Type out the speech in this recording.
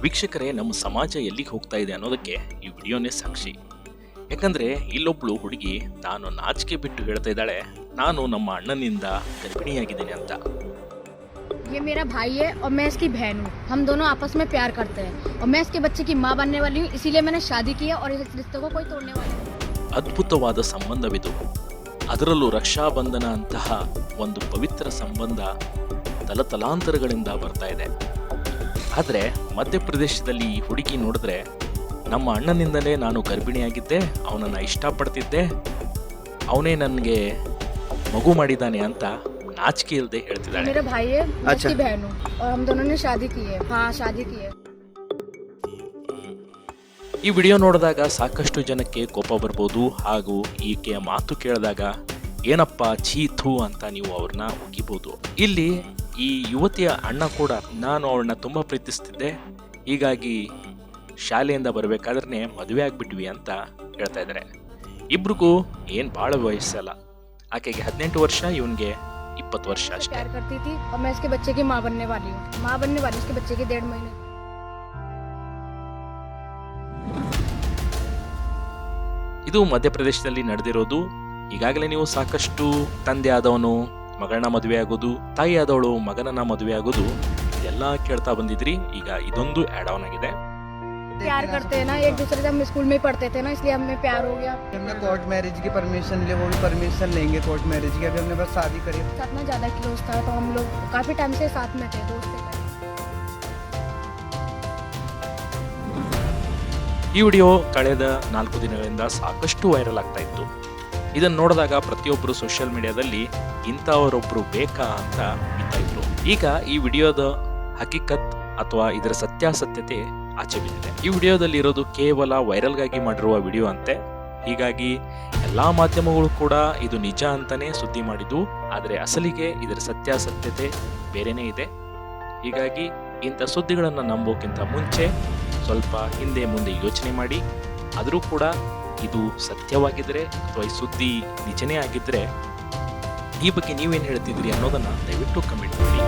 ವೀಕ್ಷಕರೇ, ನಮ್ಮ ಸಮಾಜ ಎಲ್ಲಿಗೆ ಹೋಗ್ತಾ ಇದೆ ಅನ್ನೋದಕ್ಕೆ ಈ ವಿಡಿಯೋನೇ ಸಾಕ್ಷಿ. ಯಾಕಂದ್ರೆ ಇಲ್ಲೊಬ್ಳು ಹುಡುಗಿ ನಾನು ನಾಚಿಕೆ ಬಿಟ್ಟು ಹೇಳ್ತಾ ಇದ್ದಾಳೆ, ನಾನು ನಮ್ಮ ಅಣ್ಣನಿಂದ ಗರ್ಭಿಣಿಯಾಗಿದ್ದೀನಿ ಅಂತ. ये मेरा भाई है और मैं इसकी बहन हूँ। हम दोनों आपस में प्यार करते हैं और मैं इसके बच्चे की माँ बनने वाली हूँ, इसीलिए मैंने शादी की है और इस रिश्ते को कोई तोड़ने वाला नहीं। ಅದ್ಭುತವಾದ ಸಂಬಂಧವಿದು. ಅದರಲ್ಲೂ ರಕ್ಷಾಬಂಧನ ಅಂತಹ ಒಂದು ಪವಿತ್ರ ಸಂಬಂಧ ತಲತಲಾಂತರಗಳಿಂದ ಬರ್ತಾ ಇದೆ. ಆದರೆ ಮಧ್ಯಪ್ರದೇಶದಲ್ಲಿ ಈ ಹುಡುಗಿ ನೋಡಿದ್ರೆ, ನಮ್ಮ ಅಣ್ಣನಿಂದಲೇ ನಾನು ಗರ್ಭಿಣಿಯಾಗಿದ್ದೆ, ಅವನನ್ನು ಇಷ್ಟಪಡ್ತಿದ್ದೆ, ಅವನೇ ನನಗೆ ಮಗು ಮಾಡಿದ್ದಾನೆ ಅಂತ ನಾಚಿಕೆ ಇಲ್ಲದೆ ಹೇಳ್ತಿದ್ದಾಳೆ. मेरा भाई है, मैं इसकी बहन हूँ और हम दोनों ने शादी की है। हाँ, शादी की है. ಈ ವಿಡಿಯೋ ನೋಡಿದಾಗ ಸಾಕಷ್ಟು ಜನಕ್ಕೆ ಕೋಪ ಬರ್ಬೋದು, ಹಾಗೂ ಈಕೆಯ ಮಾತು ಕೇಳಿದಾಗ ಏನಪ್ಪ ಚೀತು ಅಂತ ನೀವು ಅವ್ರನ್ನ ಒಗಿಬೋದು. ಇಲ್ಲಿ ಈ ಯುವತಿಯ ಅಣ್ಣ ಕೂಡ ನಾನು ಅವಳನ್ನ ತುಂಬಾ ಪ್ರೀತಿಸ್ತಿದ್ದೆ, ಹೀಗಾಗಿ ಶಾಲೆಯಿಂದ ಬರಬೇಕಾದ್ರೆ ಮದುವೆ ಆಗ್ಬಿಟ್ವಿ ಅಂತ ಹೇಳ್ತಾ ಇದ್ದಾರೆ. ಇಬ್ರಿಗೂ ಏನ್ ಬಾಳ ವಯಸ್ಸಲ್ಲ, ಆಕೆಗೆ 18 ವರ್ಷ, ಇವನ್ಗೆ 20 ವರ್ಷ ಅಷ್ಟೇ. प्यार करती थी और मैं इसके बच्चे की माँ बनने वाली हूँ। माँ बनने वाली इसके बच्चे के 1.5 महीने। ಇದು ಮಧ್ಯಪ್ರದೇಶದಲ್ಲಿ ನಡೆದಿರೋದು. ಈಗಾಗಲೇ ನೀವು ಸಾಕಷ್ಟು ತಂದೆ ಆದವನು ಮಗಳನ್ನ ಮದುವೆ ಆಗೋದು, ತಾಯಿ ಆದವಳು ಮಗನನ್ನ ಮದುವೆ ಆಗೋದು ಇದೆಲ್ಲ ಕೇಳ್ತಾ ಬಂದಿದ್ರಿ. ಈಗ ಇದೊಂದು ಆಡ್ ಆನ್ ಆಗಿದೆ. प्यार करते हैं ना एक दूसरे से, हम स्कूल में ही पढ़ते थे ना, इसलिए हमें प्यार हो गया। हमने कोर्ट मैरिज की परमिशन ली, वो भी परमिशन लेंगे कोर्ट मैरिज की। अभी हमने बस शादी करी। साथ में ज्यादा क्लोज था तो हम लोग काफी टाइम से साथ में थे, दोस्त थे। ಈ ವಿಡಿಯೋ ಕಳೆದ 4 ದಿನಗಳಿಂದ ಸಾಕಷ್ಟು ವೈರಲ್ ಆಗ್ತಾ ಇತ್ತು. ಇದನ್ನು ನೋಡಿದಾಗ ಪ್ರತಿಯೊಬ್ಬರು ಸೋಷಿಯಲ್ ಮೀಡಿಯಾದಲ್ಲಿ ಇಂಥವರೊಬ್ರು ಬೇಕಾ ಅಂತ ಬಿತ್ತಾ ಇದ್ರು. ಈಗ ಈ ವಿಡಿಯೋದ ಹಕೀಕತ್ ಅಥವಾ ಇದರ ಸತ್ಯಾಸತ್ಯತೆ ಆಚೆ ಬಿದ್ದಿದೆ. ಈ ವಿಡಿಯೋದಲ್ಲಿ ಇರೋದು ಕೇವಲ ವೈರಲ್ಗಾಗಿ ಮಾಡಿರುವ ವಿಡಿಯೋ ಅಂತೆ. ಹೀಗಾಗಿ ಎಲ್ಲಾ ಮಾಧ್ಯಮಗಳು ಕೂಡ ಇದು ನಿಜ ಅಂತಾನೆ ಸುದ್ದಿ ಮಾಡಿದ್ದು, ಆದರೆ ಅಸಲಿಗೆ ಇದರ ಸತ್ಯಾಸತ್ಯತೆ ಬೇರೆನೇ ಇದೆ. ಹೀಗಾಗಿ ಇಂಥ ಸುದ್ದಿಗಳನ್ನು ನಂಬೋಕ್ಕಿಂತ ಮುಂಚೆ ಸ್ವಲ್ಪ ಹಿಂದೆ ಮುಂದೆ ಯೋಚನೆ ಮಾಡಿ, ಆದರೂ ಕೂಡ ಇದು ಸತ್ಯವಾಗಿದ್ದರೆ ಅಥವಾ ಈ ಸುದ್ದಿ ನಿಜನೇ ಆಗಿದ್ರೆ ಈ ಬಗ್ಗೆ ನೀವೇನು ಹೇಳ್ತಿದ್ರಿ ಅನ್ನೋದನ್ನ ದಯವಿಟ್ಟು ಕಮೆಂಟ್ ಮಾಡಿ.